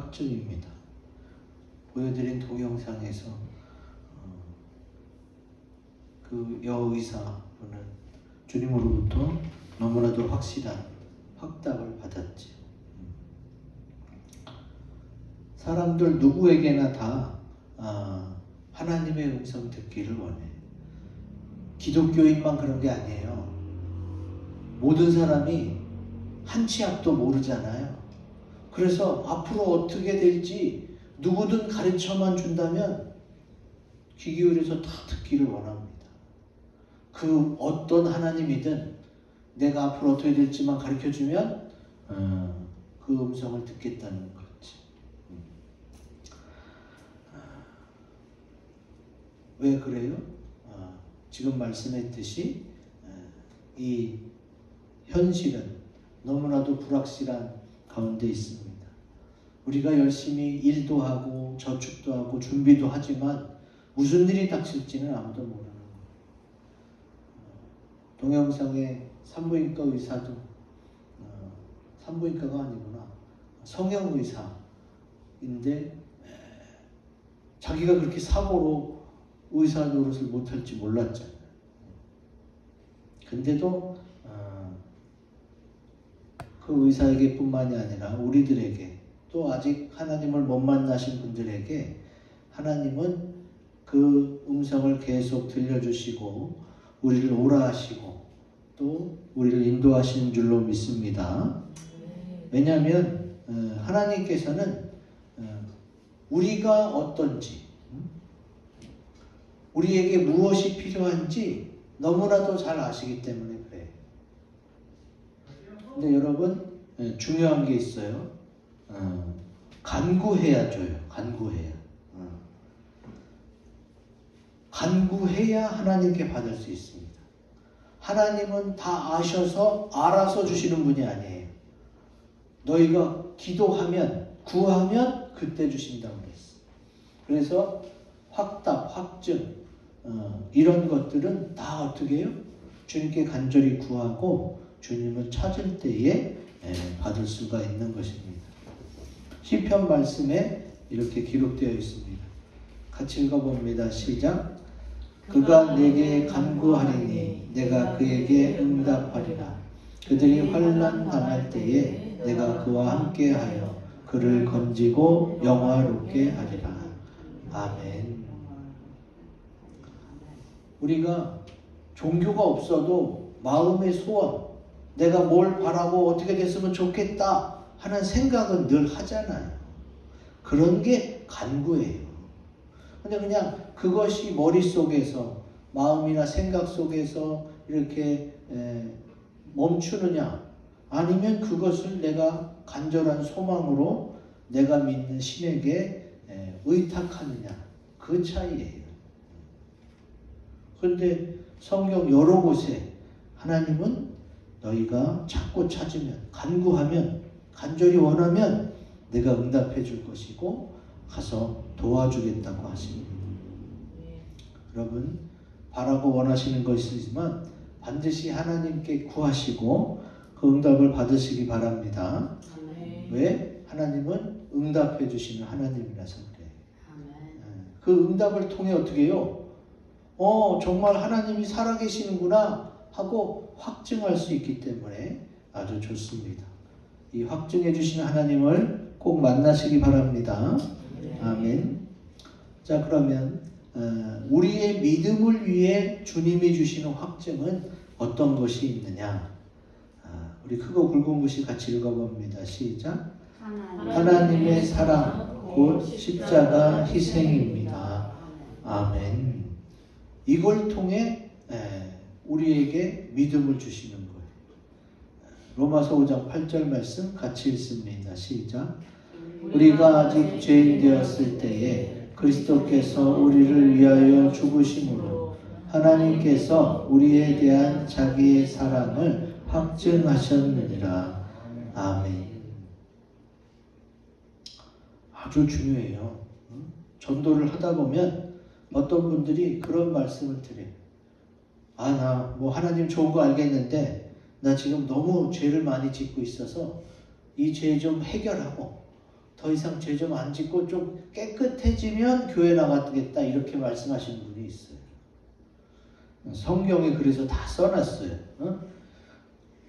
확증입니다. 보여드린 동영상에서 그 여의사분은 주님으로부터 너무나도 확실한 확답을 받았지. 사람들 누구에게나 다 하나님의 음성 듣기를 원해. 기독교인만 그런 게 아니에요. 모든 사람이 한 치 앞도 모르잖아요. 그래서 앞으로 어떻게 될지 누구든 가르쳐만 준다면 귀 기울여서 다 듣기를 원합니다. 그 어떤 하나님이든 내가 앞으로 어떻게 될지만 가르쳐주면 그 음성을 듣겠다는 거지. 왜 그래요? 지금 말씀했듯이 이 현실은 너무나도 불확실한 가운데 있습니다. 우리가 열심히 일도 하고 저축도 하고 준비도 하지만 무슨 일이 닥칠지는 아무도 모르는 거예요. 동영상의 산부인과 의사도 산부인과가 아니구나. 성형의사인데 자기가 그렇게 사고로 의사 노릇을 못할지 몰랐잖아요. 근데도 그 의사에게 뿐만이 아니라 우리들에게 또 아직 하나님을 못 만나신 분들에게 하나님은 그 음성을 계속 들려주시고 우리를 오라 하시고 또 우리를 인도하시는 줄로 믿습니다. 왜냐하면 하나님께서는 우리가 어떤지 우리에게 무엇이 필요한지 너무나도 잘 아시기 때문에 그래요. 근데 여러분 중요한 게 있어요. 간구해야 줘요. 간구해야. 간구해야 하나님께 받을 수 있습니다. 하나님은 다 아셔서 알아서 주시는 분이 아니에요. 너희가 기도하면 구하면 그때 주신다고 그랬어요. 그래서 확답, 확증 이런 것들은 다 어떻게 해요? 주님께 간절히 구하고 주님을 찾을 때에 받을 수가 있는 것입니다. 시편 말씀에 이렇게 기록되어 있습니다. 같이 읽어봅니다. 시작. 그가 내게 간구하리니 내가 그에게 응답하리라. 그들이 환난 당할 때에 내가 그와 함께하여 그를 건지고 영화롭게 하리라. 아멘. 우리가 종교가 없어도 마음의 소원, 내가 뭘 바라고 어떻게 됐으면 좋겠다 하는 생각은 늘 하잖아요. 그런 게 간구예요. 근데 그냥 그것이 머릿속에서 마음이나 생각 속에서 이렇게 멈추느냐 아니면 그것을 내가 간절한 소망으로 내가 믿는 신에게 의탁하느냐 그 차이예요. 그런데 성경 여러 곳에 하나님은 너희가 찾고 찾으면 간구하면 간절히 원하면 내가 응답해 줄 것이고 가서 도와주겠다고 하십니다. 여러분 바라고 원하시는 것이지만 반드시 하나님께 구하시고 그 응답을 받으시기 바랍니다. 왜? 하나님은 응답해 주시는 하나님이라서 그래요. 그 응답을 통해 어떻게 해요? 정말 하나님이 살아계시는구나 하고 확증할 수 있기 때문에 아주 좋습니다. 이 확증해 주시는 하나님을 꼭 만나시기 바랍니다. 아멘. 자, 그러면 우리의 믿음을 위해 주님이 주시는 확증은 어떤 것이 있느냐? 우리 크고 굵은 글씨 같이 읽어봅니다. 시작. 하나님의 사랑 곧 십자가 희생입니다. 아멘. 이걸 통해 우리에게 믿음을 주시는 거예요. 로마서 5장 8절 말씀 같이 읽습니다. 시작. 우리가 아직 죄인 되었을 때에 그리스도께서 우리를 위하여 죽으심으로 하나님께서 우리에 대한 자기의 사랑을 확증하셨느니라. 아멘. 아주 중요해요. 전도를 하다 보면 어떤 분들이 그런 말씀을 드려요. 나 뭐 하나님 좋은 거 알겠는데 나 지금 너무 죄를 많이 짓고 있어서 이 죄 좀 해결하고 더 이상 죄 좀 안 짓고 좀 깨끗해지면 교회 나가겠다 이렇게 말씀하시는 분이 있어요. 성경에 그래서 다 써놨어요.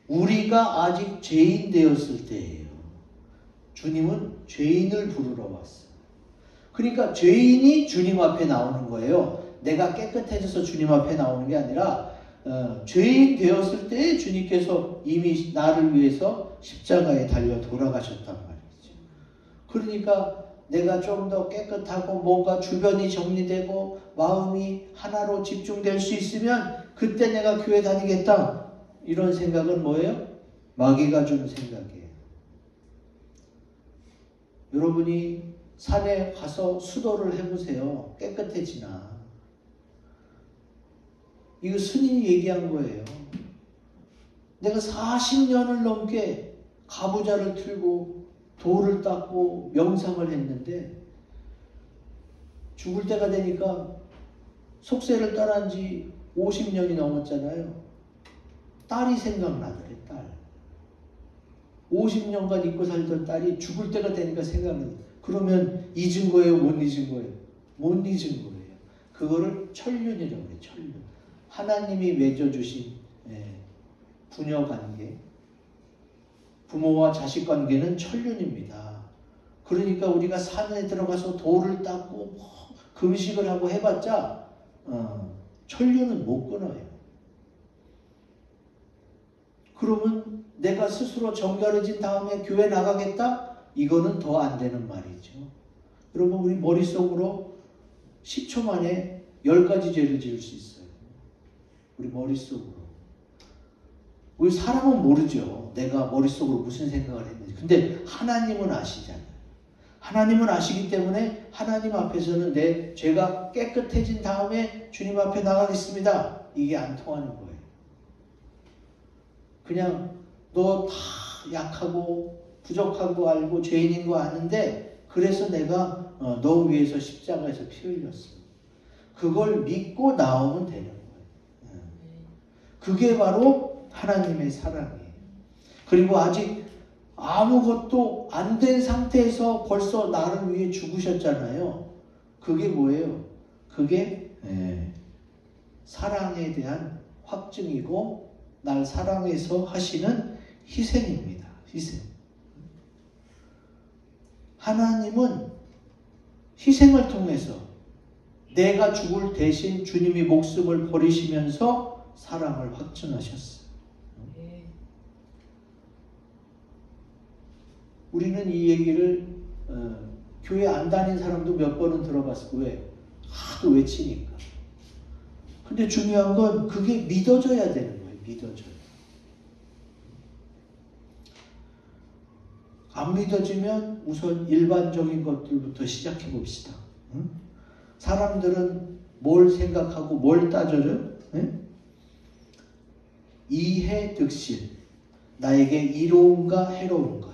우리가 아직 죄인 되었을 때예요. 주님은 죄인을 부르러 왔어요. 그러니까 죄인이 주님 앞에 나오는 거예요. 내가 깨끗해져서 주님 앞에 나오는 게 아니라 죄인 되었을 때 주님께서 이미 나를 위해서 십자가에 달려 돌아가셨단 말이죠. 그러니까 내가 좀 더 깨끗하고 뭔가 주변이 정리되고 마음이 하나로 집중될 수 있으면 그때 내가 교회 다니겠다. 이런 생각은 뭐예요? 마귀가 준 생각이에요. 여러분이 산에 가서 수도를 해보세요. 깨끗해지나. 이거 스님이 얘기한 거예요. 내가 40년을 넘게 가부좌를 틀고 돌을 닦고 명상을 했는데 죽을 때가 되니까 속세를 떠난 지 50년이 넘었잖아요. 딸이 생각나더래, 딸. 50년간 잊고 살던 딸이 죽을 때가 되니까 생각나요. 그러면 잊은 거예요? 못 잊은 거예요? 못 잊은 거예요. 그거를 천륜이라고 해요. 천륜. 하나님이 맺어주신 부녀관계, 부모와 자식 관계는 천륜입니다. 그러니까 우리가 산에 들어가서 돌을 닦고 금식을 하고 해봤자 천륜은 못 끊어요. 그러면 내가 스스로 정결해진 다음에 교회 나가겠다? 이거는 더 안 되는 말이죠. 여러분 우리 머릿속으로 10초 만에 10가지 죄를 지을 수 있어요. 우리 머릿속으로. 우리 사람은 모르죠. 내가 머릿속으로 무슨 생각을 했는지. 근데 하나님은 아시잖아요. 하나님은 아시기 때문에 하나님 앞에서는 내 죄가 깨끗해진 다음에 주님 앞에 나가겠습니다. 이게 안 통하는 거예요. 그냥 너 다 약하고 부족한 거 알고 죄인인 거 아는데 그래서 내가 너 위해서 십자가에서 피 흘렸어. 그걸 믿고 나오면 되는 거예요. 그게 바로 하나님의 사랑이에요. 그리고 아직 아무것도 안 된 상태에서 벌써 나를 위해 죽으셨잖아요. 그게 뭐예요? 그게 사랑에 대한 확증이고 날 사랑해서 하시는 희생입니다. 희생. 하나님은 희생을 통해서 내가 죽을 대신 주님이 목숨을 버리시면서 사랑을 확증하셨어요. 우리는 이 얘기를 교회 안 다닌 사람도 몇 번은 들어봤을 거예요. 왜? 하도 외치니까. 근데 중요한 건 그게 믿어져야 되는 거예요. 믿어져요. 안 믿어지면 우선 일반적인 것들부터 시작해 봅시다. 응? 사람들은 뭘 생각하고 뭘 따져요? 응? 이해 득실. 나에게 이로운가 해로운가.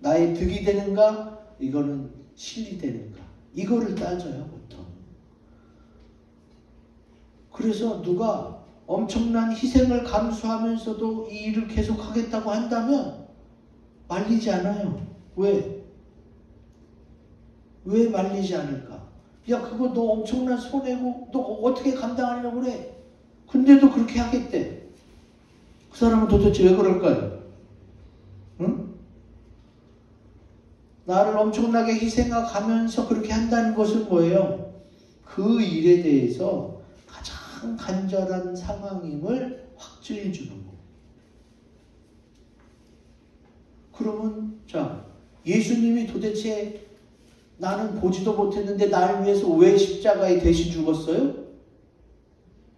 나의 득이 되는가? 이거는 실이 되는가? 이거를 따져요, 보통. 그래서 누가 엄청난 희생을 감수하면서도 이 일을 계속하겠다고 한다면 말리지 않아요. 왜? 왜 말리지 않을까? 야, 그거 너 엄청난 손해고 너 어떻게 감당하려고 그래? 근데도 그렇게 하겠대. 그 사람은 도대체 왜 그럴까요? 응? 나를 엄청나게 희생하면서 그렇게 한다는 것은 뭐예요? 그 일에 대해서 가장 간절한 상황임을 확증해 주는 거예요. 그러면 자, 예수님이 도대체 나는 보지도 못했는데 나를 위해서 왜 십자가에 대신 죽었어요?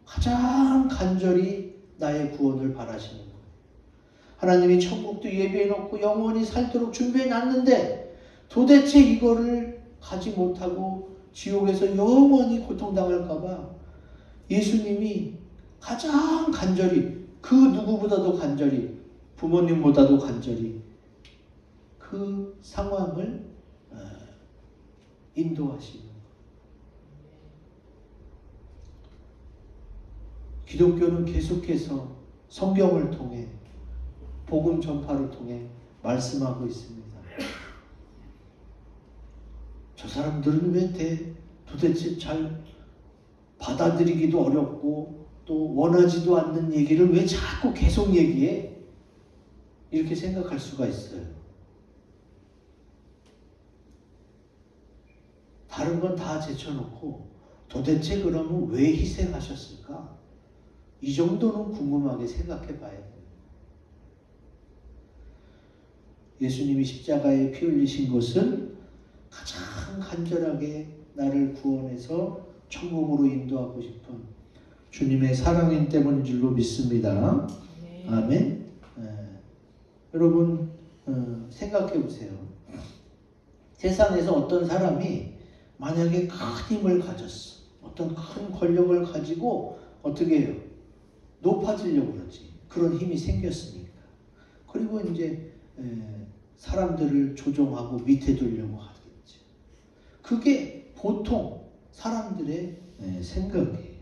가장 간절히 나의 구원을 바라시는 거예요. 하나님이 천국도 예비해 놓고 영원히 살도록 준비해 놨는데 도대체 이거를 가지 못하고 지옥에서 영원히 고통당할까 봐 예수님이 가장 간절히, 그 누구보다도 간절히, 부모님보다도 간절히 그 상황을 인도하시는 거예요. 기독교는 계속해서 성경을 통해 복음 전파를 통해 말씀하고 있습니다. 저 사람들은 왜 도대체 잘 받아들이기도 어렵고 또 원하지도 않는 얘기를 왜 자꾸 계속 얘기해? 이렇게 생각할 수가 있어요. 다른 건 다 제쳐놓고 도대체 그러면 왜 희생하셨을까? 이 정도는 궁금하게 생각해 봐야 돼요. 예수님이 십자가에 피 흘리신 것은 가장 간절하게 나를 구원해서 천국으로 인도하고 싶은 주님의 사랑인 때문인 줄로 믿습니다. 네. 아멘. 여러분 생각해 보세요. 세상에서 어떤 사람이 만약에 큰 힘을 가졌어. 어떤 큰 권력을 가지고 어떻게 해요? 높아지려고 그러지. 그런 힘이 생겼으니까. 그리고 이제 사람들을 조종하고 밑에 두려고 하겠죠. 그게 보통 사람들의 생각이에요.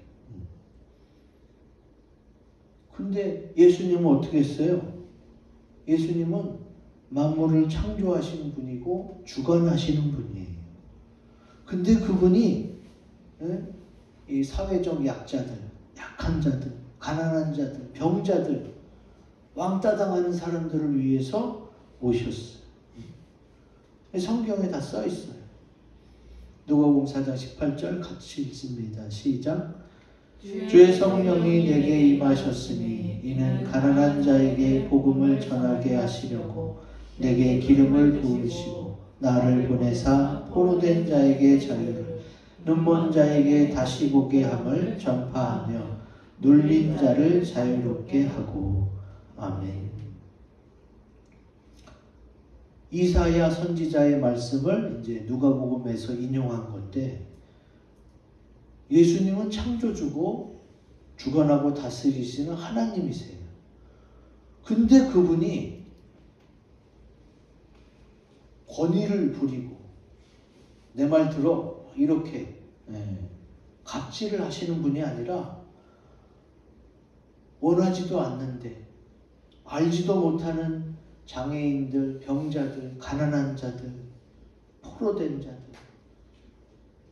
근데 예수님은 어떻게 했어요? 예수님은 만물을 창조하시는 분이고 주관하시는 분이에요. 근데 그분이 이 사회적 약자들, 약한 자들, 가난한 자들, 병자들, 왕따 당하는 사람들을 위해서 오셨어요. 성경에 다 써 있어요. 누가복음 4장 18절 같이 읽습니다. 시작. 주의 성령이 내게 임하셨으니 이는 가난한 자에게 복음을 전하게 하시려고 내게 기름을 부으시고 나를 보내사 포로된 자에게 자유를 눈먼 자에게 다시 보게 함을 전파하며 눌린 자를 자유롭게 하고. 아멘. 이사야 선지자의 말씀을 이제 누가복음에서 인용한 건데 예수님은 창조주고 주관하고 다스리시는 하나님이세요. 근데 그분이 권위를 부리고 내 말 들어 이렇게 갑질을 하시는 분이 아니라 원하지도 않는데 알지도 못하는 장애인들, 병자들, 가난한 자들, 포로된 자들,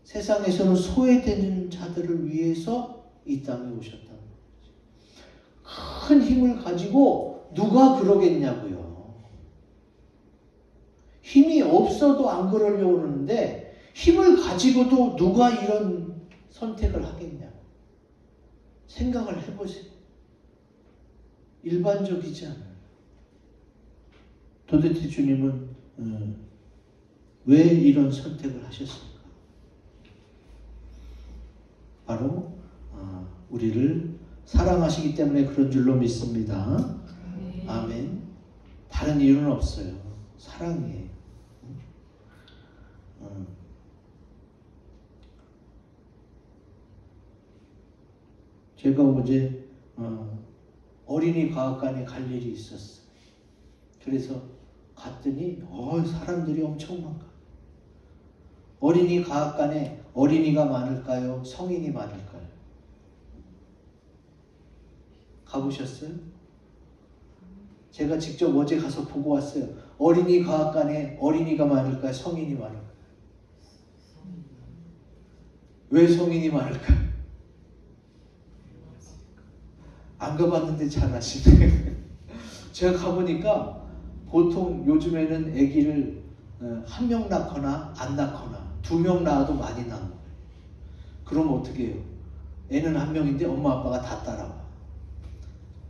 세상에서는 소외되는 자들을 위해서 이 땅에 오셨다는 거죠. 큰 힘을 가지고 누가 그러겠냐고요. 힘이 없어도 안 그러려고 그러는데 힘을 가지고도 누가 이런 선택을 하겠냐. 생각을 해보세요. 일반적이지 않아요. 도대체 주님은 왜 이런 선택을 하셨을까? 바로 우리를 사랑하시기 때문에 그런 줄로 믿습니다. 아멘. 다른 이유는 없어요. 사랑이에요. 제가 어제 어린이 과학관에 갈 일이 있었어요. 그래서 갔더니 사람들이 엄청 많아. 어린이 과학관에 어린이가 많을까요? 성인이 많을까요? 가보셨어요? 제가 직접 어제 가서 보고 왔어요. 어린이 과학관에 어린이가 많을까요? 성인이 많을까요? 왜 성인이 많을까요? 안 가봤는데 잘 아시네. 제가 가보니까 보통 요즘에는 아기를 한 명 낳거나 안 낳거나 2명 낳아도 많이 낳는 거예요. 그럼 어떻게 해요? 애는 한 명인데 엄마 아빠가 다 따라와.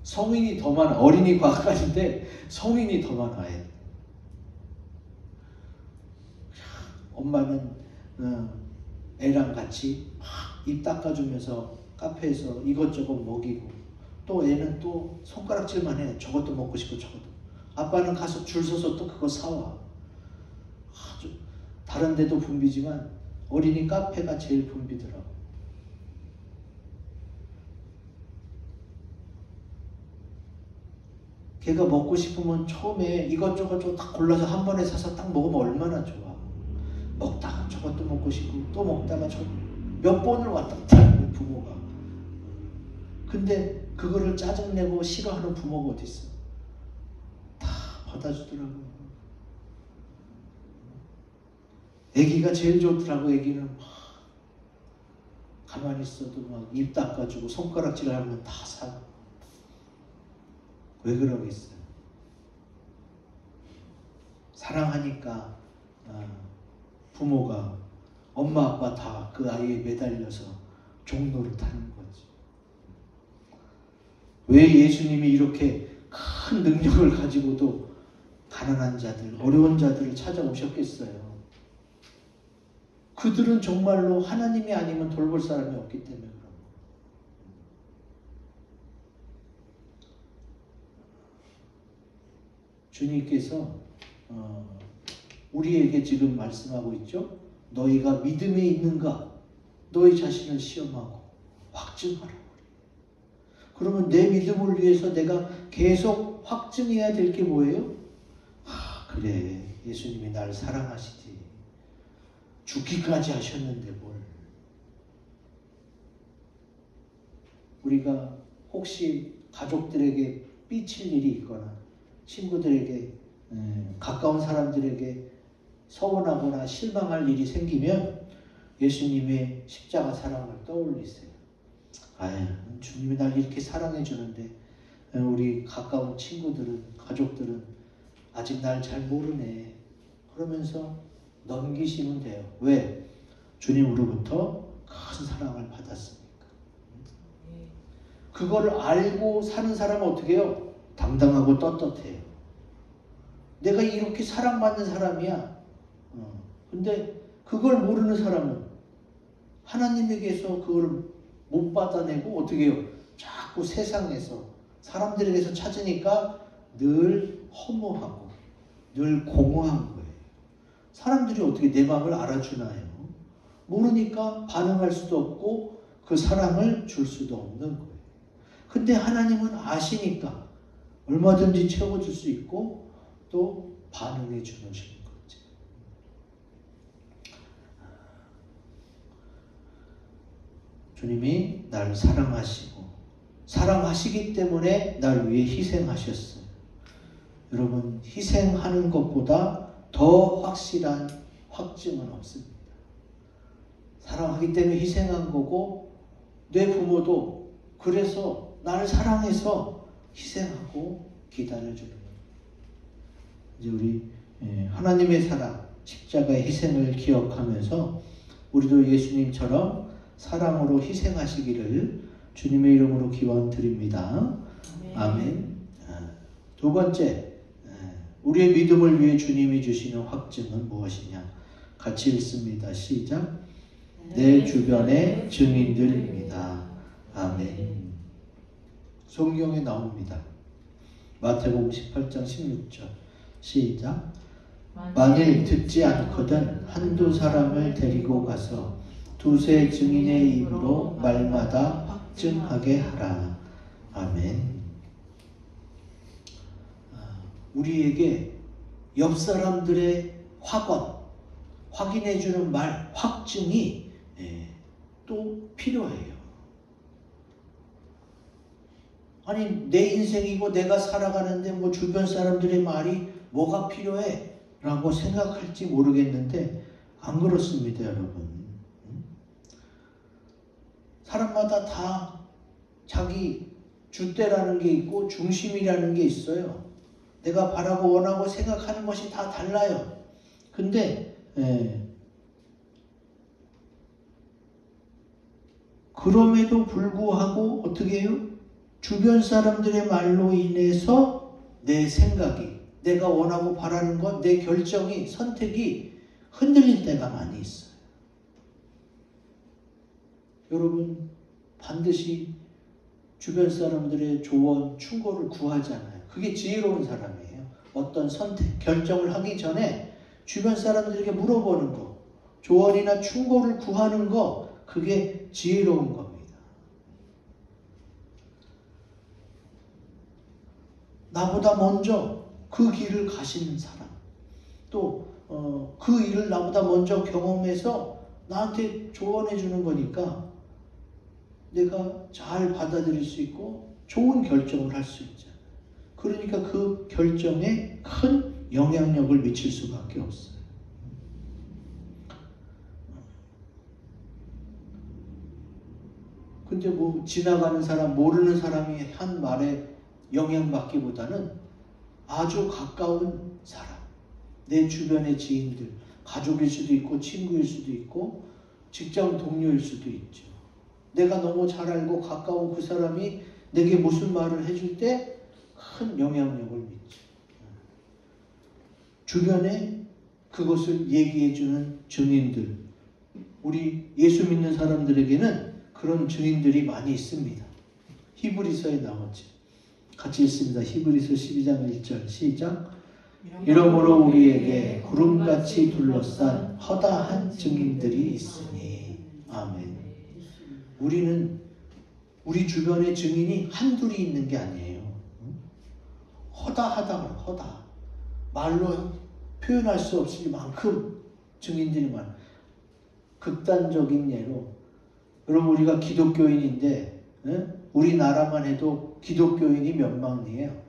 성인이 더 많아. 어린이 과학관인데 성인이 더 많아요. 엄마는 애랑 같이 막 입 닦아주면서 카페에서 이것저것 먹이고 또 애는 또 손가락질만 해. 저것도 먹고 싶고 저것도. 아빠는 가서 줄 서서 또 그거 사와. 아주 다른 데도 붐비지만 어린이 카페가 제일 붐비더라고. 걔가 먹고 싶으면 처음에 이것저것 다 골라서 한 번에 사서 딱 먹으면 얼마나 좋아. 먹다가 저것도 먹고 싶고 또 먹다가 몇 번을 왔다 갔다 하는 부모가. 근데 그거를 짜증내고 싫어하는 부모가 어디 있어? 다 받아주더라고요. 애기가 제일 좋더라고. 애기는 막 가만히 있어도 막 입 닦아주고 손가락질 하면 다 사. 왜 그러겠어요? 사랑하니까 부모가 엄마 아빠 다 그 아이에 매달려서 종노릇 하는 거지. 왜 예수님이 이렇게 큰 능력을 가지고도 가난한 자들, 어려운 자들을 찾아오셨겠어요? 그들은 정말로 하나님이 아니면 돌볼 사람이 없기 때문에 그런 거예요. 주님께서 우리에게 지금 말씀하고 있죠. 너희가 믿음에 있는가? 너희 자신을 시험하고 확증하라. 그러면 내 믿음을 위해서 내가 계속 확증해야 될 게 뭐예요? 그래, 예수님이 나를 사랑하시지. 죽기까지 하셨는데 뭘. 우리가 혹시 가족들에게 삐칠 일이 있거나 친구들에게 가까운 사람들에게 서운하거나 실망할 일이 생기면 예수님의 십자가 사랑을 떠올리세요. 주님이 날 이렇게 사랑해 주는데 우리 가까운 친구들은, 가족들은 아직 날 잘 모르네. 그러면서 넘기시면 돼요. 왜? 주님으로부터 큰 사랑을 받았으니까. 그걸 알고 사는 사람은 어떻게 해요? 당당하고 떳떳해요. 내가 이렇게 사랑받는 사람이야. 근데 그걸 모르는 사람은 하나님에게서 그걸 못 받아내고 어떻게 해요? 자꾸 세상에서 사람들에게서 찾으니까 늘 허무하고 늘 공허한 거예요. 사람들이 어떻게 내 마음을 알아주나요? 모르니까 반응할 수도 없고 그 사랑을 줄 수도 없는 거예요. 근데 하나님은 아시니까 얼마든지 채워줄 수 있고 또 반응해 주시는 거지. 주님이 나를 사랑하시기 때문에 날 위해 희생하셨어요. 여러분, 희생하는 것보다 더 확실한 확증은 없습니다. 사랑하기 때문에 희생한 거고, 내 부모도 그래서 나를 사랑해서 희생하고 기다려주는 거예요. 이제 우리 하나님의 사랑, 십자가의 희생을 기억하면서 우리도 예수님처럼 사랑으로 희생하시기를 주님의 이름으로 기원드립니다. 아멘. 두 번째, 우리의 믿음을 위해 주님이 주시는 확증은 무엇이냐? 같이 읽습니다. 시작. 내 주변의 증인들입니다. 아멘. 성경에 나옵니다. 마태복음 18장 16절. 시작. 만일 듣지 않거든 한두 사람을 데리고 가서 두세 증인의 입으로 말마다 확증하게 하라. 아멘. 우리에게 옆 사람들의 확인해주는 말, 확증이 또 필요해요. 아니, 내 인생이고 내가 살아가는데 뭐 주변 사람들의 말이 뭐가 필요해? 라고 생각할지 모르겠는데 안 그렇습니다, 여러분. 사람마다 다 자기 줏대라는 게 있고 중심이라는 게 있어요. 내가 바라고 원하고 생각하는 것이 다 달라요. 근데 그럼에도 불구하고 어떻게 해요? 주변 사람들의 말로 인해서 내 생각이, 내가 원하고 바라는 것, 내 결정이, 선택이 흔들릴 때가 많이 있어요. 여러분, 반드시 주변 사람들의 조언, 충고를 구하잖아요. 그게 지혜로운 사람이에요. 어떤 선택, 결정을 하기 전에 주변 사람들에게 물어보는 거, 조언이나 충고를 구하는 거, 그게 지혜로운 겁니다. 나보다 먼저 그 길을 가시는 사람, 또 그 일을 나보다 먼저 경험해서 나한테 조언해 주는 거니까 내가 잘 받아들일 수 있고 좋은 결정을 할 수 있잖아요. 그러니까 그 결정에 큰 영향력을 미칠 수밖에 없어요. 근데 뭐 지나가는 사람, 모르는 사람이 한 말에 영향받기보다는 아주 가까운 사람, 내 주변의 지인들, 가족일 수도 있고 친구일 수도 있고 직장 동료일 수도 있죠. 내가 너무 잘 알고 가까운 그 사람이 내게 무슨 말을 해줄 때 큰 영향력을 미쳐. 주변에 그것을 얘기해주는 증인들, 우리 예수 믿는 사람들에게는 그런 증인들이 많이 있습니다. 히브리서에 나오죠. 같이 읽습니다. 히브리서 12장 1절 시작. 이러므로 우리에게 구름같이 둘러싼 허다한 증인들이 있으니. 아멘. 우리 주변에 증인이 한둘이 있는 게 아니에요. 허다하다고 허다. 말로 표현할 수 없을 만큼 증인들이 많아요. 극단적인 예로, 여러분 우리가 기독교인인데 우리나라만 해도 기독교인이 몇 만이에요?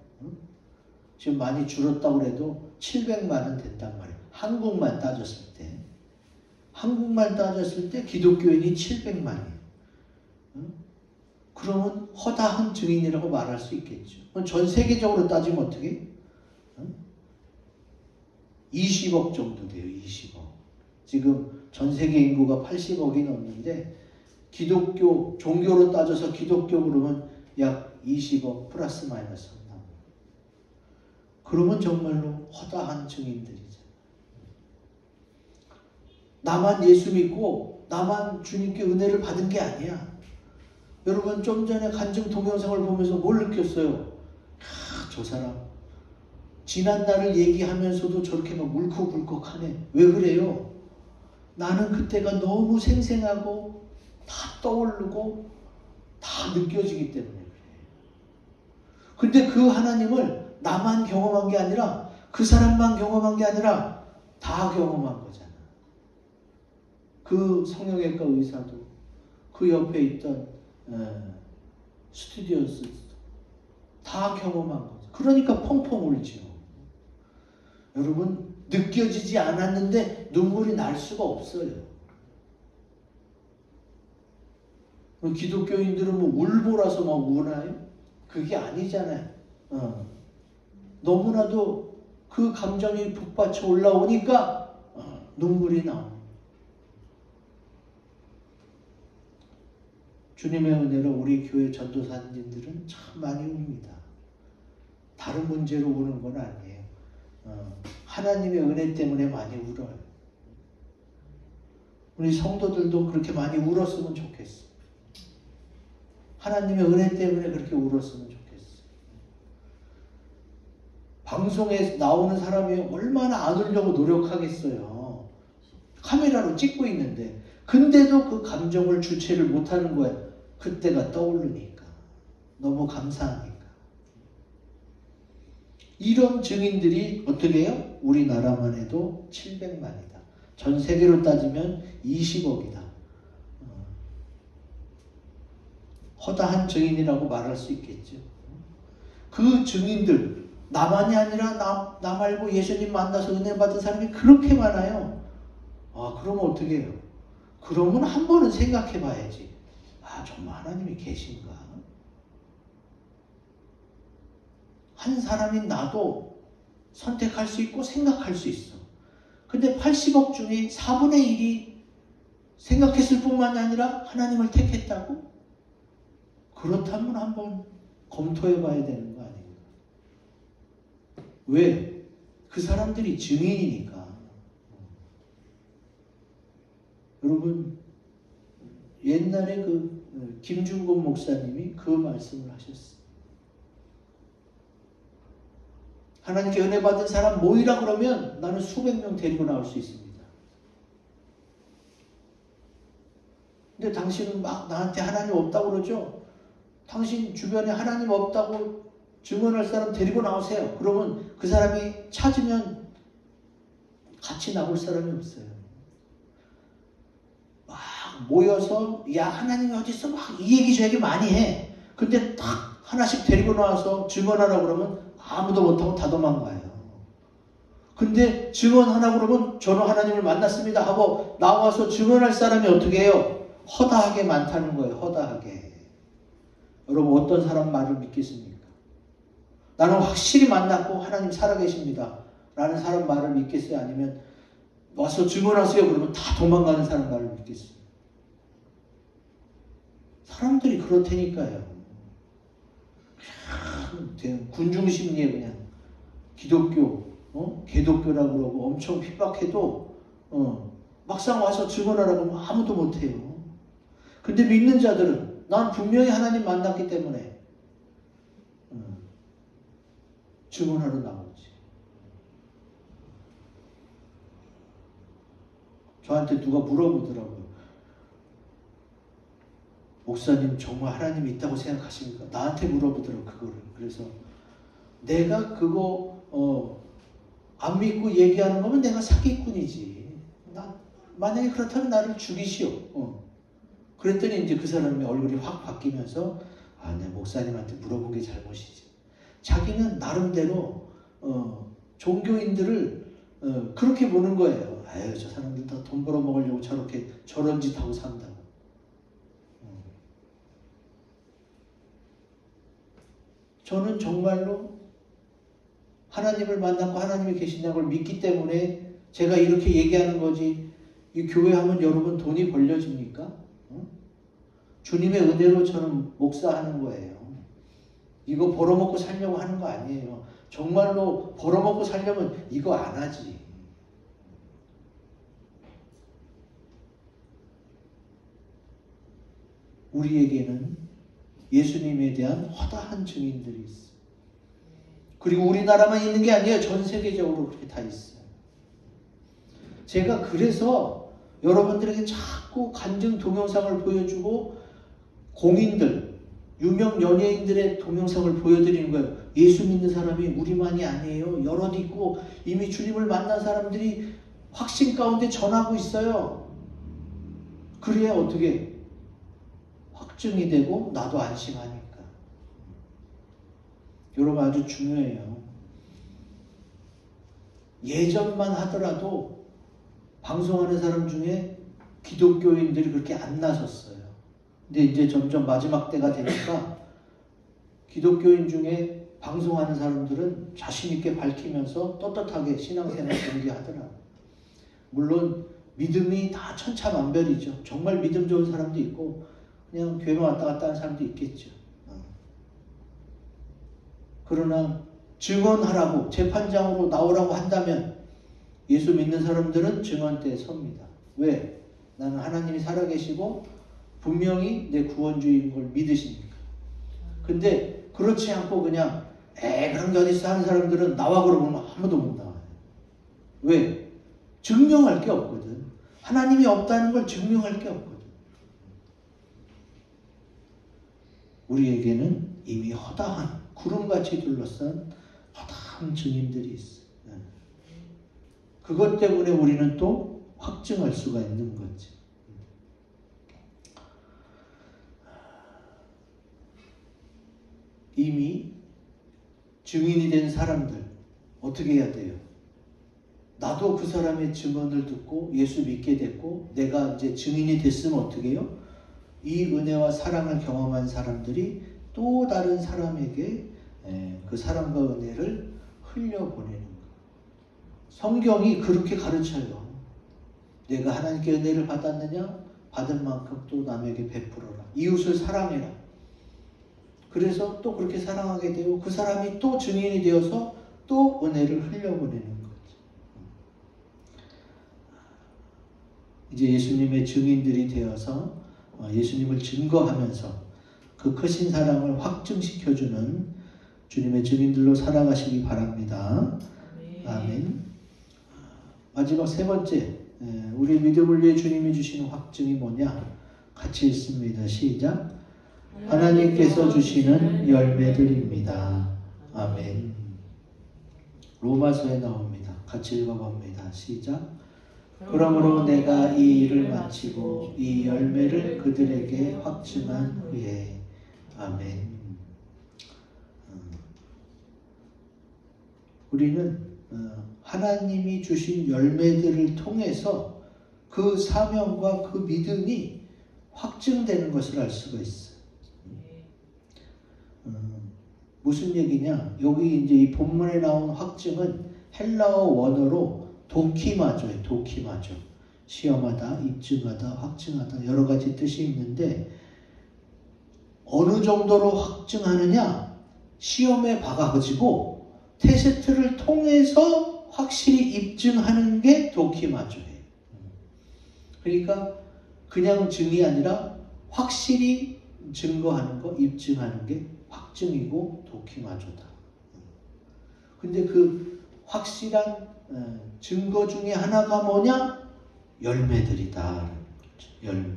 지금 많이 줄었다고 해도 700만은 된단 말이에요. 한국만 따졌을 때 기독교인이 700만이에요. 그러면 허다한 증인이라고 말할 수 있겠죠. 전 세계적으로 따지면 어떻게? 20억 정도 돼요. 20억. 지금 전 세계 인구가 80억이 넘는데 기독교, 종교로 따져서 기독교 그러면 약 20억 플러스 마이너스 나옵니다. 그러면 정말로 허다한 증인들이죠. 나만 예수 믿고 나만 주님께 은혜를 받은 게 아니야. 여러분 좀 전에 간증 동영상을 보면서 뭘 느꼈어요? 저 사람 지난 날을 얘기하면서도 저렇게 막 울컥울컥하네. 왜 그래요? 나는 그때가 너무 생생하고 다 떠오르고 다 느껴지기 때문에 그래요. 근데 그 하나님을 나만 경험한 게 아니라 그 사람만 경험한 게 아니라 다 경험한 거잖아. 그 성형외과 의사도 그 옆에 있던 스튜디오스도 다 경험한 거죠. 그러니까 펑펑 울지요. 여러분 느껴지지 않았는데 눈물이 날 수가 없어요. 기독교인들은 뭐 울보라서 막 우나요? 그게 아니잖아요. 너무나도 그 감정이 북받쳐 올라오니까 눈물이 나옵니다. 주님의 은혜로 우리 교회 전도사님들은 참 많이 웁니다. 다른 문제로 우는 건 아니에요. 하나님의 은혜 때문에 많이 울어요. 우리 성도들도 그렇게 많이 울었으면 좋겠어. 하나님의 은혜 때문에 그렇게 울었으면 좋겠어. 방송에 나오는 사람이 얼마나 안 울려고 노력하겠어요. 카메라로 찍고 있는데 근데도 그 감정을 주체를 못하는 거예요. 그때가 떠오르니까. 너무 감사하니까. 이런 증인들이 어떻게 해요? 우리나라만 해도 700만이다. 전 세계로 따지면 20억이다. 허다한 증인이라고 말할 수 있겠죠. 그 증인들, 나만이 아니라 나 말고 예수님 만나서 은혜 받은 사람이 그렇게 많아요. 그러면 어떻게 해요? 그러면 한 번은 생각해 봐야지. 정말 하나님이 계신가? 한 사람인 나도 선택할 수 있고 생각할 수 있어. 근데 80억 중에 4분의 1이 생각했을 뿐만이 아니라 하나님을 택했다고? 그렇다면 한번 검토해 봐야 되는 거 아닌가? 왜? 그 사람들이 증인이니까. 여러분 옛날에 그 김중곤 목사님이 그 말씀을 하셨어요. 하나님께 은혜 받은 사람 모이라 그러면 나는 수백 명 데리고 나올 수 있습니다. 근데 당신은 막 나한테 하나님 없다고 그러죠? 당신 주변에 하나님 없다고 증언할 사람 데리고 나오세요. 그러면 그 사람이 찾으면 같이 나올 사람이 없어요. 막 모여서 야 하나님이 어디 있어? 막 이 얘기 저 얘기 많이 해. 근데 딱 하나씩 데리고 나와서 증언하라고 그러면 아무도 못하고 다 도망가요. 근데 증언하라고 그러면 저는 하나님을 만났습니다 하고 나와서 증언할 사람이 어떻게 해요? 허다하게 많다는 거예요. 허다하게. 여러분 어떤 사람 말을 믿겠습니까? 나는 확실히 만났고 하나님 살아계십니다 라는 사람 말을 믿겠어요? 아니면 와서 증언하세요 그러면 다 도망가는 사람 말을 믿겠어요? 사람들이 그렇다니까요. 그냥 군중심리에 그냥 기독교, 개독교라고 그러고 엄청 핍박해도 막상 와서 증언하라고 하면 아무도 못해요. 근데 믿는 자들은 난 분명히 하나님 만났기 때문에 증언하러 나오지. 저한테 누가 물어보더라고요. 목사님 정말 하나님 있다고 생각하십니까? 나한테 물어보더라고요. 그거를. 그래서 내가 그거 안 믿고 얘기하는 거면 내가 사기꾼이지. 만약에 그렇다면 나를 죽이시오. 그랬더니 이제 그 사람의 얼굴이 확 바뀌면서 내 목사님한테 물어본 게 잘못이지. 자기는 나름대로 종교인들을 그렇게 보는 거예요. 아유 저 사람들 다 돈 벌어먹으려고 저런 짓 하고 산다고. 저는 정말로 하나님을 만났고 하나님이 계신다는 걸 믿기 때문에 제가 이렇게 얘기하는 거지. 이 교회 하면 여러분 돈이 벌려집니까? 주님의 은혜로 저는 목사하는 거예요. 이거 벌어먹고 살려고 하는 거 아니에요. 정말로 벌어먹고 살려면 이거 안 하지. 우리에게는 예수님에 대한 허다한 증인들이 있어요. 그리고 우리나라만 있는 게 아니에요. 전 세계적으로 그렇게 다 있어요. 제가 그래서 여러분들에게 자꾸 간증 동영상을 보여주고 공인들, 유명 연예인들의 동영상을 보여드리는 거예요. 예수 믿는 사람이 우리만이 아니에요. 여럿 있고 이미 주님을 만난 사람들이 확신 가운데 전하고 있어요. 그래야 어떻게 확증이 되고 나도 안심하니까. 여러분 아주 중요해요. 예전만 하더라도 방송하는 사람 중에 기독교인들이 그렇게 안 나섰어요. 근데 이제 점점 마지막 때가 되니까 기독교인 중에 방송하는 사람들은 자신있게 밝히면서 떳떳하게 신앙생활 전개하더라고요. 물론 믿음이 다 천차만별이죠. 정말 믿음 좋은 사람도 있고 그냥 교회만 왔다 갔다 하는 사람도 있겠죠. 그러나 증언하라고 재판장으로 나오라고 한다면 예수 믿는 사람들은 증언대에 섭니다. 왜? 나는 하나님이 살아계시고 분명히 내 구원주의인 걸 믿으시니까. 근데 그렇지 않고 그냥 그런 게 어딨어 하는 사람들은 나와 그러면 아무도 못 나와요. 왜? 증명할 게 없거든. 하나님이 없다는 걸 증명할 게 없거든. 우리에게는 이미 허다한 구름같이 둘러싼 허다한 증인들이 있어요. 그것 때문에 우리는 또 확증할 수가 있는 거지. 이미 증인이 된 사람들 어떻게 해야 돼요? 나도 그 사람의 증언을 듣고 예수 믿게 됐고 내가 이제 증인이 됐으면 어떻게 해요? 이 은혜와 사랑을 경험한 사람들이 또 다른 사람에게 그 사랑과 은혜를 흘려보내는 거예요. 성경이 그렇게 가르쳐요. 내가 하나님께 은혜를 받았느냐? 받은 만큼 또 남에게 베풀어라. 이웃을 사랑해라. 그래서 또 그렇게 사랑하게 되고 그 사람이 또 증인이 되어서 또 은혜를 흘려보내는 거죠. 이제 예수님의 증인들이 되어서 예수님을 증거하면서 그 크신 사랑을 확증시켜주는 주님의 증인들로 살아가시기 바랍니다. 아멘. 마지막 세 번째, 우리 믿음을 위해 주님이 주시는 확증이 뭐냐? 같이 읽습니다. 시작. 하나님께서 주시는 열매들입니다. 아멘. 로마서에 나옵니다. 같이 읽어봅니다. 시작. 그러므로 내가 이 일을 마치고 이 열매를 그들에게 확증한 후에. 아멘. 우리는 하나님이 주신 열매들을 통해서 그 사명과 그 믿음이 확증되는 것을 알 수가 있어요. 무슨 얘기냐? 여기 이제 이 본문에 나온 확증은 헬라어 원어로 도키마조예요. 도키마조. 시험하다, 입증하다, 확증하다 여러 가지 뜻이 있는데 어느 정도로 확증하느냐? 시험에 봐가지고 테스트를 통해서 확실히 입증하는 게 도키마조예요. 그러니까 그냥 증이 아니라 확실히 증거하는 거, 입증하는 게 확증이고 도키마조다. 근데 그 확실한 증거 중에 하나가 뭐냐? 열매들이다. 열매.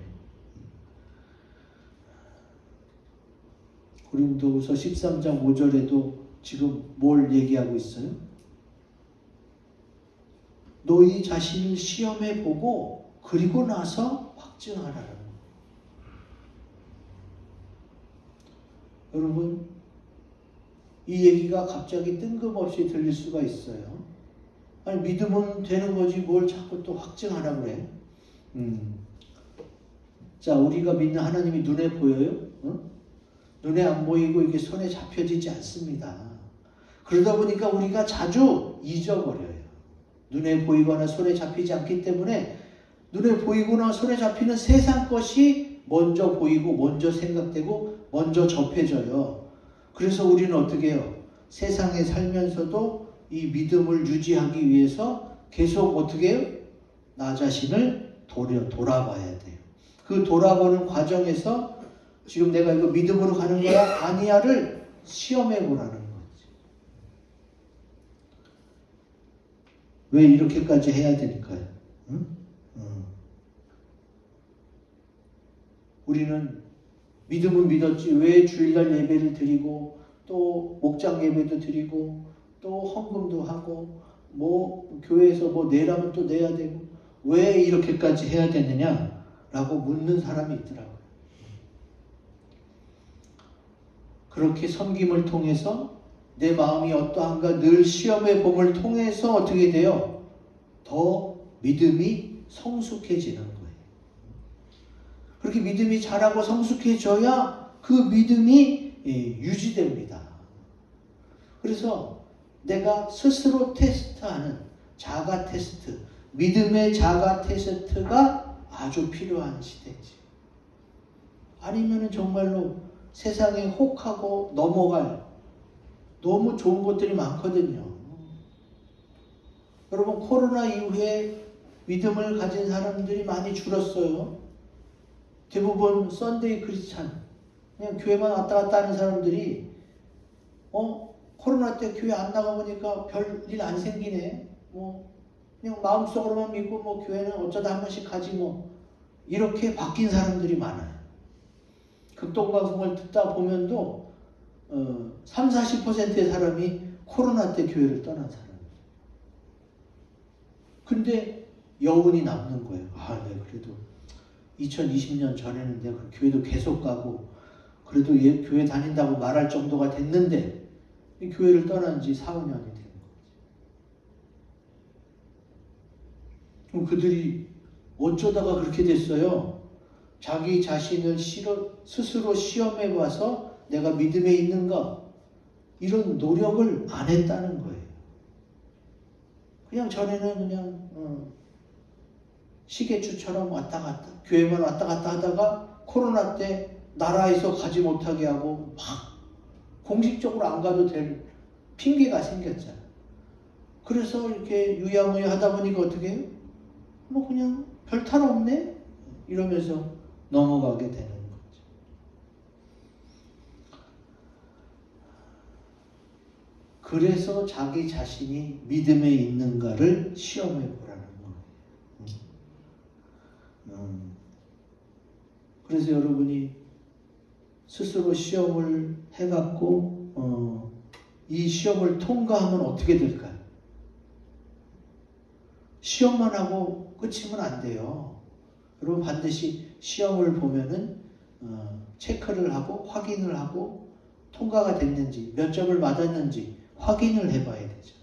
고린도후서 13장 5절에도 지금 뭘 얘기하고 있어요? 너희 자신을 시험해 보고 그리고 나서 확증하라는 거예요. 여러분, 이 얘기가 갑자기 뜬금없이 들릴 수가 있어요. 아니, 믿으면 되는 거지 뭘 자꾸 또 확증하라고 그래. 자, 우리가 믿는 하나님이 눈에 보여요? 눈에 안 보이고 이게 손에 잡혀지지 않습니다. 그러다 보니까 우리가 자주 잊어버려요. 눈에 보이거나 손에 잡히지 않기 때문에 눈에 보이거나 손에 잡히는 세상 것이 먼저 보이고 먼저 생각되고 먼저 접해져요. 그래서 우리는 어떻게 해요? 세상에 살면서도 이 믿음을 유지하기 위해서 계속 어떻게 해요? 나 자신을 돌아봐야 돼요. 그 돌아보는 과정에서 지금 내가 이거 믿음으로 가는 거야? 아니야를 시험해 보라는 거지. 왜 이렇게까지 해야 되니까요? 우리는 믿음은 믿었지 왜 주일날 예배를 드리고 또 목장 예배도 드리고 또 헌금도 하고 뭐 교회에서 뭐 내라면 또 내야 되고 왜 이렇게까지 해야 되느냐라고 묻는 사람이 있더라고요. 그렇게 섬김을 통해서 내 마음이 어떠한가 늘 시험의 봄을 통해서 어떻게 돼요? 더 믿음이 성숙해지는 거예요. 그렇게 믿음이 자라고 성숙해져야 그 믿음이 유지됩니다. 그래서 내가 스스로 테스트하는 자가 테스트, 믿음의 자가 테스트가 아주 필요한 시대지. 아니면은 정말로 세상에 혹하고 넘어갈 너무 좋은 것들이 많거든요. 여러분, 코로나 이후에 믿음을 가진 사람들이 많이 줄었어요. 대부분 썬데이 크리스찬, 그냥 교회만 왔다 갔다 하는 사람들이 코로나 때 교회 안 나가보니까 별일 안 생기네. 뭐 그냥 마음속으로만 믿고 뭐 교회는 어쩌다 한 번씩 가지 뭐 이렇게 바뀐 사람들이 많아요. 극동방송을 듣다 보면도 30-40%의 사람이 코로나 때 교회를 떠난 사람이에요. 근데 여운이 남는 거예요. 아, 네, 그래도 2020년 전에는 내가 교회도 계속 가고 그래도 교회 다닌다고 말할 정도가 됐는데 이 교회를 떠난 지 4-5년이 된 거지. 그럼 그들이 어쩌다가 그렇게 됐어요? 자기 자신을 스스로 시험해 봐서 내가 믿음에 있는가? 이런 노력을 안 했다는 거예요. 그냥 전에는 그냥 시계추처럼 왔다 갔다 교회만 왔다 갔다 하다가 코로나 때 나라에서 가지 못하게 하고 막 공식적으로 안 가도 될 핑계가 생겼잖아. 그래서 이렇게 유야무야 하다 보니까 어떻게 해요? 뭐 그냥 별 탈 없네? 이러면서 넘어가게 되는 거죠. 그래서 자기 자신이 믿음에 있는가를 시험해 보라는 거예요. 그래서 여러분이 스스로 시험을 해갖고 이 시험을 통과하면 어떻게 될까요? 시험만 하고 끝이면 안 돼요. 여러분 반드시 시험을 보면은 체크를 하고 확인을 하고 통과가 됐는지 몇 점을 맞았는지 확인을 해봐야 되죠.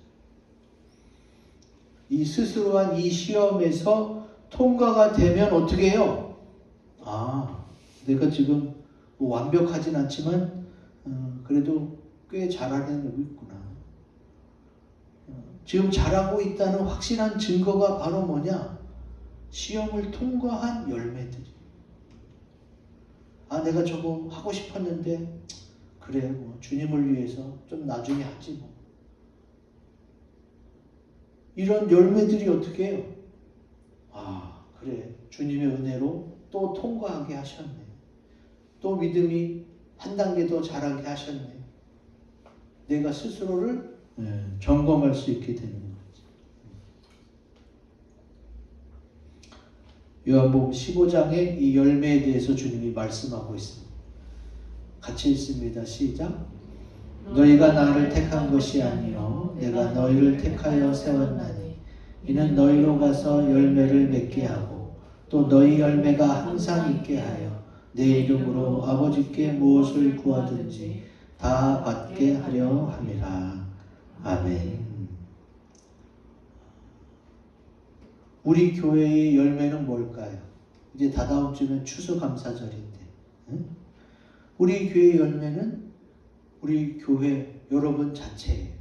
이 스스로 한 이 시험에서 통과가 되면 어떻게 해요? 아, 내가 지금 뭐 완벽하진 않지만 그래도 꽤 잘하고 있구나. 지금 잘하고 있다는 확실한 증거가 바로 뭐냐? 시험을 통과한 열매들이. 아, 내가 저거 하고 싶었는데 그래, 뭐 주님을 위해서 좀 나중에 하지 뭐. 이런 열매들이 어떻게 해요? 아, 그래, 주님의 은혜로 또 통과하게 하셨네. 또 믿음이 한 단계 더 자라게 하셨네. 내가 스스로를 점검할 수 있게 되는 거지. 요한복음 15장의 이 열매에 대해서 주님이 말씀하고 있습니다. 같이 읽습니다. 시작. 너희가 나를 택한 것이 아니요 내가 너희를 택하여 세웠나니 이는 너희로 가서 열매를 맺게 하고 또 너희 열매가 항상 있게 하여 내 이름으로 아버지께 무엇을 구하든지 다 받게 하려 함이라. 아멘. 우리 교회의 열매는 뭘까요? 이제 다다음 주면 추수감사절인데, 우리 교회의 열매는 우리 교회 여러분 자체예요.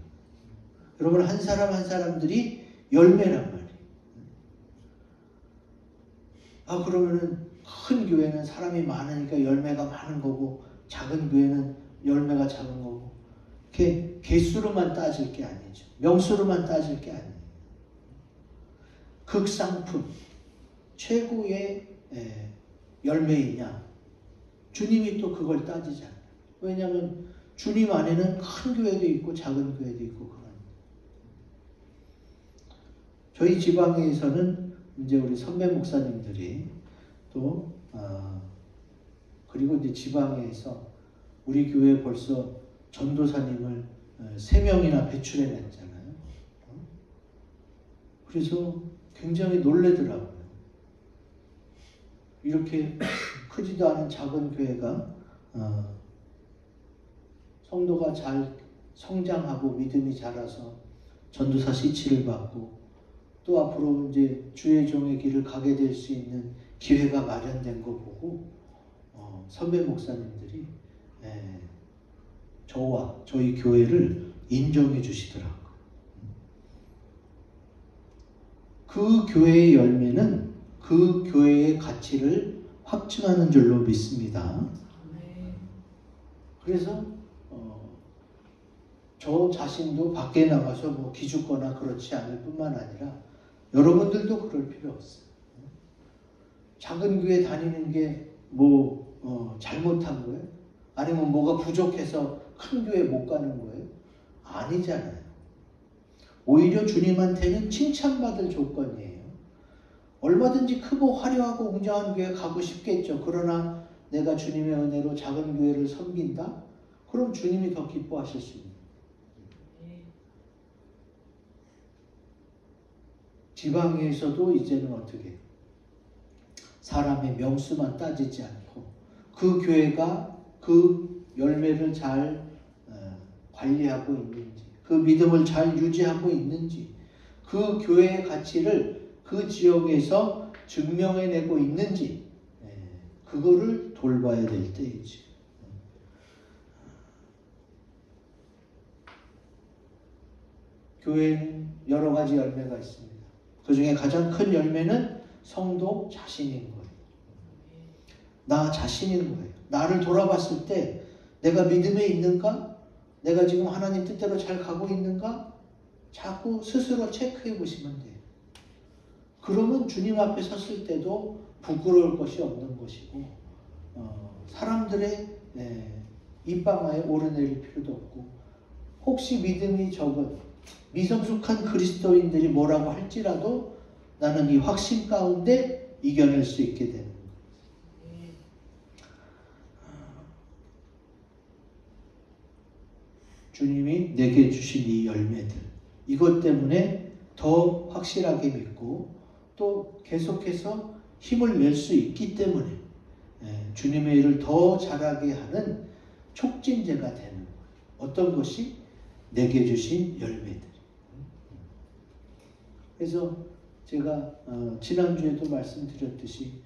여러분 한 사람 한 사람들이 열매란 말이에요. 아, 그러면은 큰 교회는 사람이 많으니까 열매가 많은 거고 작은 교회는 열매가 작은 거고, 이렇게 개수로만 따질 게 아니죠. 명수로만 따질 게 아니에요. 극상품, 최고의 열매이냐? 주님이 또 그걸 따지잖아요. 왜냐하면 주님 안에는 큰 교회도 있고 작은 교회도 있고 그런. 저희 지방에서는 이제 우리 선배 목사님들이 또 그리고 이제 지방에서 우리 교회에 벌써 전도사님을 3명이나 배출해냈잖아요. 그래서 굉장히 놀래더라고요. 이렇게 크지도 않은 작은 교회가 성도가 잘 성장하고 믿음이 자라서 전도사 시치를 받고 또 앞으로 이제 주의 종의 길을 가게 될 수 있는 기회가 마련된 거 보고 선배 목사님들이 저와 저희 교회를 인정해 주시더라고요. 그 교회의 열매는 그 교회의 가치를 확증하는 줄로 믿습니다. 그래서 저 자신도 밖에 나가서 뭐 기죽거나 그렇지 않을 뿐만 아니라 여러분들도 그럴 필요 없어요. 작은 교회 다니는 게 뭐 잘못한 거예요? 아니면 뭐가 부족해서 큰 교회 못 가는 거예요? 아니잖아요. 오히려 주님한테는 칭찬받을 조건이에요. 얼마든지 크고 화려하고 웅장한 교회 가고 싶겠죠. 그러나 내가 주님의 은혜로 작은 교회를 섬긴다? 그럼 주님이 더 기뻐하실 수 있는. 지방에서도 이제는 어떻게 해요? 사람의 명수만 따지지 않고 그 교회가 그 열매를 잘 관리하고 있는지, 그 믿음을 잘 유지하고 있는지, 그 교회의 가치를 그 지역에서 증명해내고 있는지, 그거를 돌봐야 될 때이지. 교회는 여러 가지 열매가 있습니다. 그 중에 가장 큰 열매는 성도 자신인 거예요. 나 자신인 거예요. 나를 돌아봤을 때 내가 믿음에 있는가? 내가 지금 하나님 뜻대로 잘 가고 있는가? 자꾸 스스로 체크해 보시면 돼요. 그러면 주님 앞에 섰을 때도 부끄러울 것이 없는 것이고 사람들의 입방아에 오르내릴 필요도 없고, 혹시 믿음이 적은 미성숙한 그리스도인들이 뭐라고 할지라도 나는 이 확신 가운데 이겨낼 수 있게 되는 거예요. 주님이 내게 주신 이 열매들, 이것 때문에 더 확실하게 믿고 또 계속해서 힘을 낼 수 있기 때문에 주님의 일을 더 잘하게 하는 촉진제가 되는 거예요. 어떤 것이? 내게 주신 열매들. 그래서 제가 지난주에도 말씀드렸듯이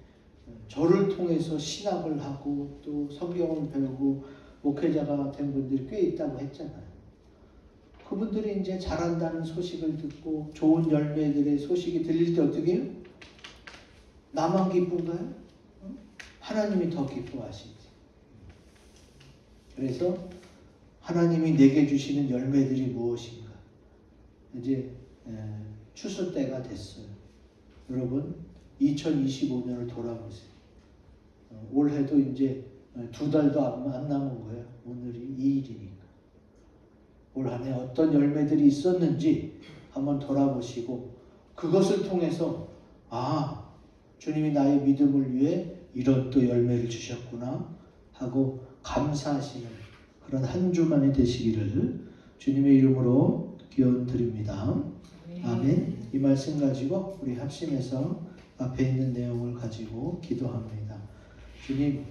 저를 통해서 신학을 하고 또 성경을 배우고 목회자가 된 분들이 꽤 있다고 했잖아요. 그분들이 이제 잘한다는 소식을 듣고 좋은 열매들의 소식이 들릴 때 어떻게 해요? 나만 기쁜가요? 하나님이 더 기뻐하시지. 그래서 하나님이 내게 주시는 열매들이 무엇인가? 이제 추수 때가 됐어요. 여러분 2025년을 돌아보세요. 올해도 이제 2달도 안 남은 거예요. 오늘이 2일이니까. 올 한 해 어떤 열매들이 있었는지 한번 돌아보시고 그것을 통해서 주님이 나의 믿음을 위해 이런 또 열매를 주셨구나 하고 감사하시는 그런 한 주만이 되시기를 주님의 이름으로 기원드립니다. 아멘. 이 말씀 가지고 우리 합심해서 앞에 있는 내용을 가지고 기도합니다. 주님,